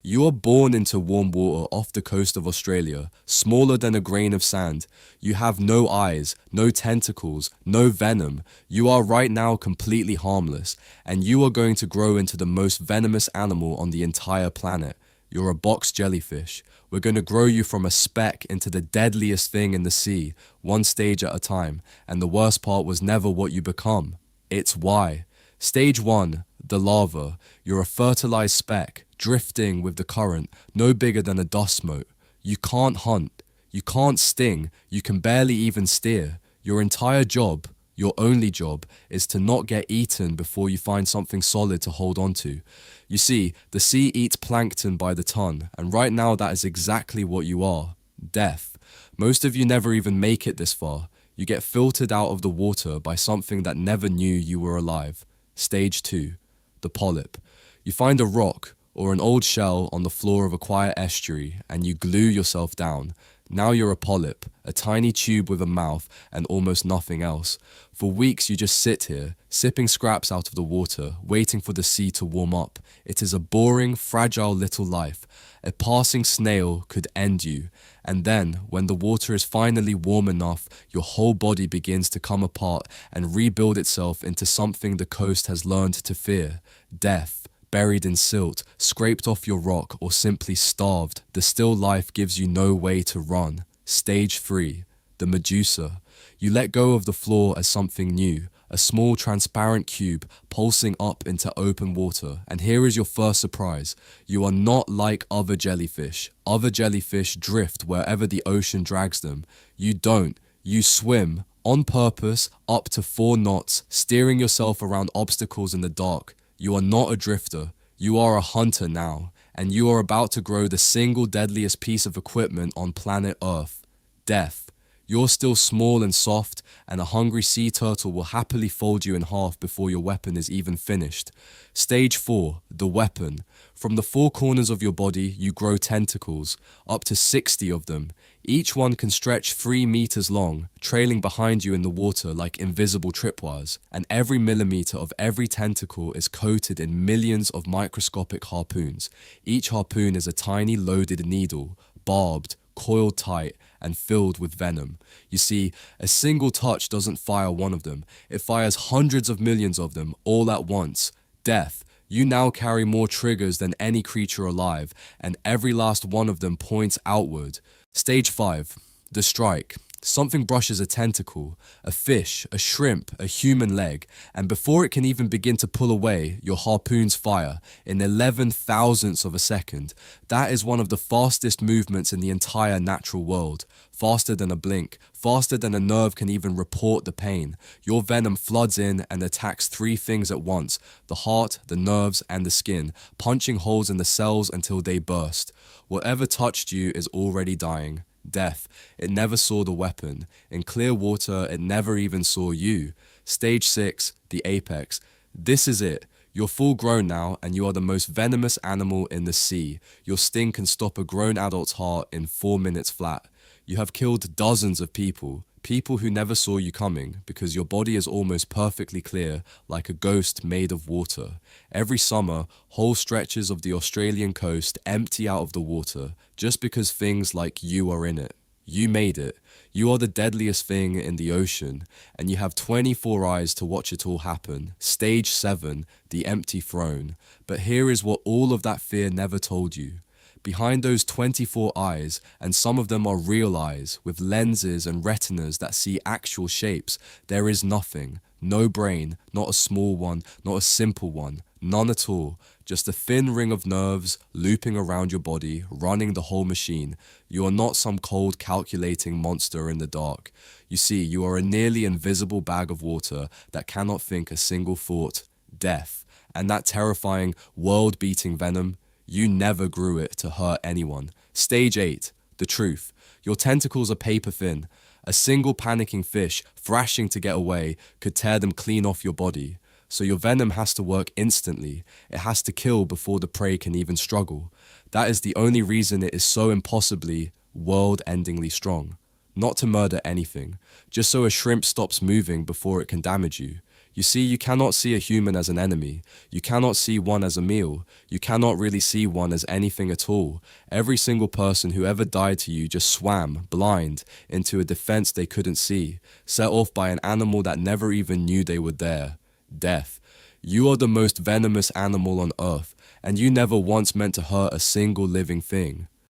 You are born into warm water off the coast of Australia, smaller than a grain of sand. You have no eyes, no tentacles, no venom. You are right now completely harmless, and you are going to grow into the most venomous animal on the entire planet. You're a box jellyfish. We're going to grow you from a speck into the deadliest thing in the sea, one stage at a time, and the worst part was never what you become. It's why. Stage 1, the larva. You're a fertilized speck, drifting with the current, no bigger than a dust mote. You can't hunt, you can't sting, you can barely even steer. Your entire job, your only job, is to not get eaten before you find something solid to hold on to. You see, the sea eats plankton by the ton, and right now that is exactly what you are. Death. Most of you never even make it this far. You get filtered out of the water by something that never knew you were alive. Stage 2, the polyp. You find a rock or an old shell on the floor of a quiet estuary and you glue yourself down. Now you're a polyp, a tiny tube with a mouth and almost nothing else. For weeks you just sit here, sipping scraps out of the water, waiting for the sea to warm up. It is a boring, fragile little life. A passing snail could end you. And then, when the water is finally warm enough, your whole body begins to come apart and rebuild itself into something the coast has learned to fear. Death. Buried in silt, scraped off your rock, or simply starved, the still life gives you no way to run. Stage 3, the Medusa. You let go of the floor as something new, a small transparent cube pulsing up into open water. And here is your first surprise. You are not like other jellyfish. Other jellyfish drift wherever the ocean drags them. You don't. You swim, on purpose, up to 4 knots, steering yourself around obstacles in the dark. You are not a drifter, you are a hunter now, and you are about to grow the single deadliest piece of equipment on planet Earth, death. You're still small and soft, and a hungry sea turtle will happily fold you in half before your weapon is even finished. Stage 4, the weapon. From the 4 corners of your body, you grow tentacles, up to 60 of them. Each one can stretch 3 meters long, trailing behind you in the water like invisible tripwires, and every millimeter of every tentacle is coated in millions of microscopic harpoons. Each harpoon is a tiny loaded needle, barbed, coiled tight, and filled with venom. You see, a single touch doesn't fire one of them, it fires hundreds of millions of them all at once. Death. You now carry more triggers than any creature alive, and every last one of them points outward. Stage 5, the strike. Something brushes a tentacle, a fish, a shrimp, a human leg, and before it can even begin to pull away, your harpoons fire in 11,000ths of a second. That is one of the fastest movements in the entire natural world. Faster than a blink, faster than a nerve can even report the pain. Your venom floods in and attacks 3 things at once: the heart, the nerves, and the skin, punching holes in the cells until they burst. Whatever touched you is already dying. Death. It never saw the weapon. In clear water, it never even saw you. Stage 6, the apex. This is it. You're full grown now, and you are the most venomous animal in the sea. Your sting can stop a grown adult's heart in 4 minutes flat. You have killed dozens of people who never saw you coming, because your body is almost perfectly clear, like a ghost made of water. Every summer, whole stretches of the Australian coast empty out of the water, just because things like you are in it. You made it. You are the deadliest thing in the ocean, and you have 24 eyes to watch it all happen. Stage 7, the empty throne. But here is what all of that fear never told you. Behind those 24 eyes, and some of them are real eyes, with lenses and retinas that see actual shapes, there is nothing. No brain, not a small one, not a simple one, none at all. Just a thin ring of nerves looping around your body, running the whole machine. You are not some cold, calculating monster in the dark. You see, you are a nearly invisible bag of water that cannot think a single thought: death. And that terrifying, world-beating venom, you never grew it to hurt anyone. Stage 8, the truth. Your tentacles are paper thin. A single panicking fish, thrashing to get away, could tear them clean off your body. So your venom has to work instantly. It has to kill before the prey can even struggle. That is the only reason it is so impossibly, world-endingly strong. Not to murder anything, just so a shrimp stops moving before it can damage you. You see, you cannot see a human as an enemy. You cannot see one as a meal. You cannot really see one as anything at all. Every single person who ever died to you just swam, blind, into a defense they couldn't see, set off by an animal that never even knew they were there. Death. You are the most venomous animal on earth, and you never once meant to hurt a single living thing.